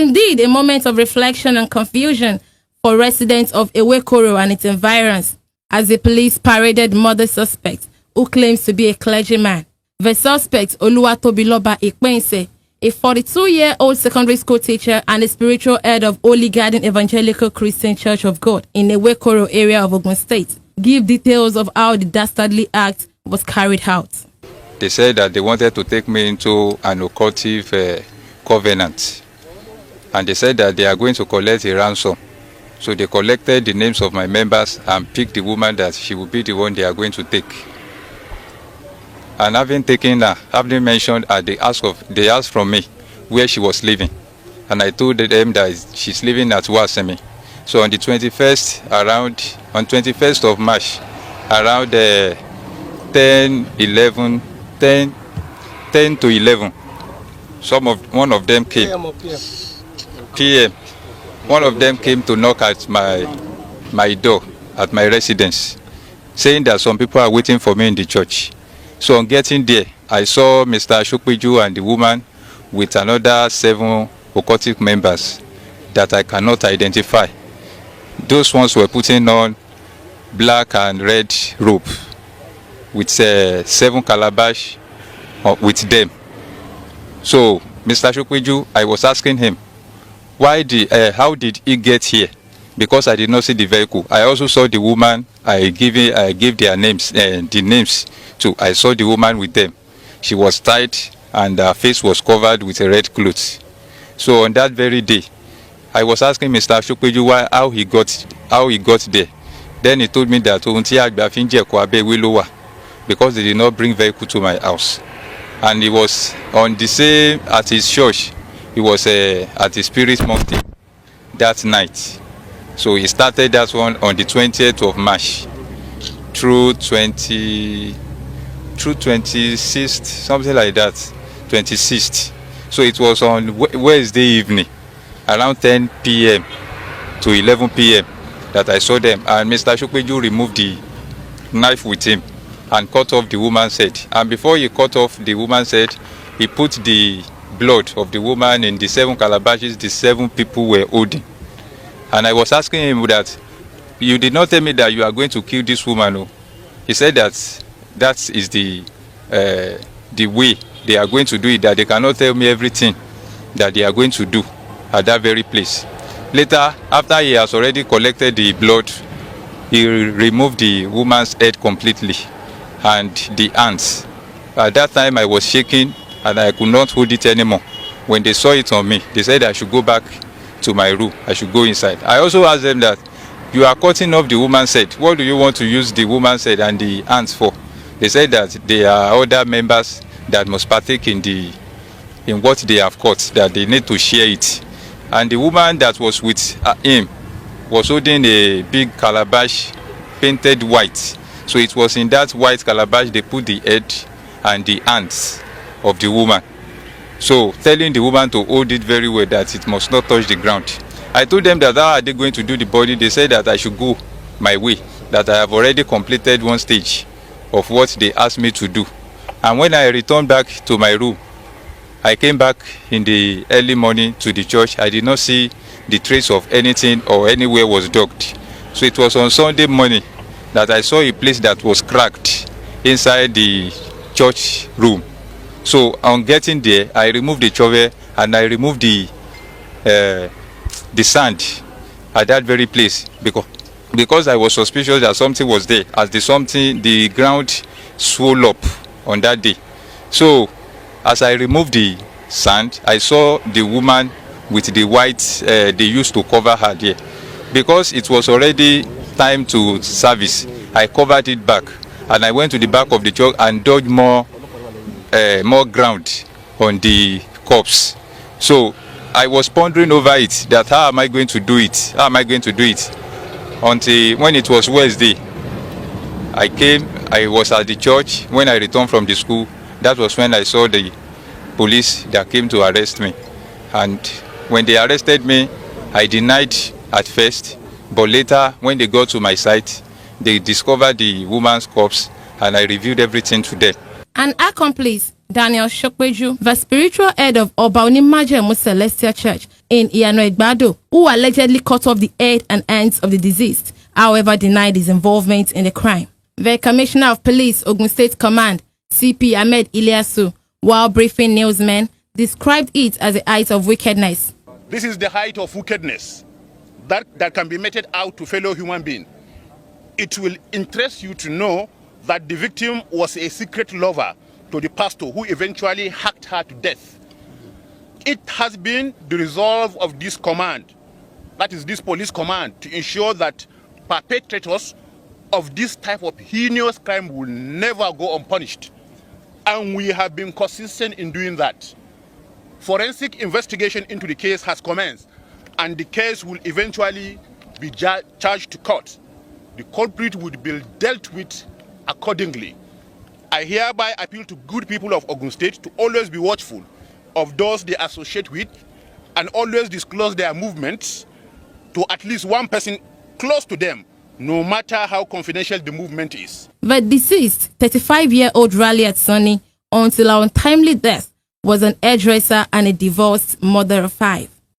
indeed a moment of reflection and confusion for residents of Ewekoro and its environs as the police paraded murder suspect who claims to be a clergyman. The suspect, Oluwatobiloba Ikpense, a 42-year-old secondary school teacher and the spiritual head of Holy Garden Evangelical Christian Church of God in the Ewekoro area of Ogun State, give details of how the dastardly act was carried out. They said that they wanted to take me into an occultive covenant, and they said that they are going to collect a ransom. So they collected the names of my members and picked the woman that she will be the one they are going to take. And having taken her, having mentioned her, they asked from me where she was living. And I told them that she's living at Wasemi. So on the 21st of March, around 10 to 11, one of them came. PM. One of them came to knock at my door at my residence, saying that some people are waiting for me in the church. So on getting there, I saw Mr. Ashokweju and the woman with another 7 occultic members that I cannot identify. Those ones were putting on black and red robe with 7 calabash with them. So Mr. Ashokweju, I was asking him, how did he get here? Because I did not see the vehicle. I also saw the woman. I gave their names, the names too. I saw the woman with them. She was tied and her face was covered with a red cloth. So on that very day, I was asking Mr. Ashokweju how he got there. Then he told me that because they did not bring vehicle to my house, and he was on the same at his church. He was at the Spirit Mountain that night. So he started that one on the 20th of March through 26th, something like that, 26th. So it was on Wednesday evening, around 10 p.m. to 11 p.m. that I saw them. And Mr. Ashokweju removed the knife with him and cut off the woman's head. And before he cut off the woman's head, he put the blood of the woman in the 7 calabashes the 7 people were holding. And I was asking him that, you did not tell me that you are going to kill this woman. No? He said that is the way they are going to do it, that they cannot tell me everything that they are going to do at that very place. Later, after he has already collected the blood, he removed the woman's head completely and the hands. At that time, I was shaking and I could not hold it anymore. When they saw it on me, they said I should go back to my room. I should go inside. I also asked them that, you are cutting off the woman's head. What do you want to use the woman's head and the hands for? They said that there are other members that must partake in what they have cut, that they need to share it. And the woman that was with him was holding a big calabash painted white. So it was in that white calabash they put the head and the hands of the woman. So telling the woman to hold it very well, that it must not touch the ground. I told them that how are they going to do the body? They said that I should go my way, that I have already completed one stage of what they asked me to do. And when I returned back to my room, I came back in the early morning to the church. I did not see the trace of anything or anywhere was dug. So it was on Sunday morning that I saw a place that was cracked inside the church room. So on getting there, I removed the shovel and I removed the sand at that very place because I was suspicious that something was there, as the ground swelled up on that day. So as I removed the sand, I saw the woman with the white they used to cover her there. Because it was already time to service, I covered it back and I went to the back of the church and dug more ground on the corpse. So I was pondering over it, that how am I going to do it? Until when it was Wednesday, I was at the church. When I returned from the school, that was when I saw the police that came to arrest me. And when they arrested me, I denied at first, but later when they got to my site, they discovered the woman's corpse and I reviewed everything to them. An accomplice, Daniel Shokweju, the spiritual head of Obaunimajemu Celestial Church, in Iyano Egbado, who allegedly cut off the head and hands of the deceased, however denied his involvement in the crime. The Commissioner of Police, Ogun State Command, CP Ahmed Ilyasu, while briefing newsmen, described it as a height of wickedness. This is the height of wickedness that can be meted out to fellow human beings. It will interest you to know that the victim was a secret lover to the pastor who eventually hacked her to death. It has been the resolve of this command, that is this police command, to ensure that perpetrators of this type of heinous crime will never go unpunished. And we have been consistent in doing that. Forensic investigation into the case has commenced, and the case will eventually be charged to court. The culprit would be dealt with accordingly. I hereby appeal to good people of Ogun State to always be watchful of those they associate with and always disclose their movements to at least one person close to them, no matter how confidential the movement is. The deceased, 35-year-old Raliat Sonny, until her untimely death, was an hairdresser and a divorced mother of 5.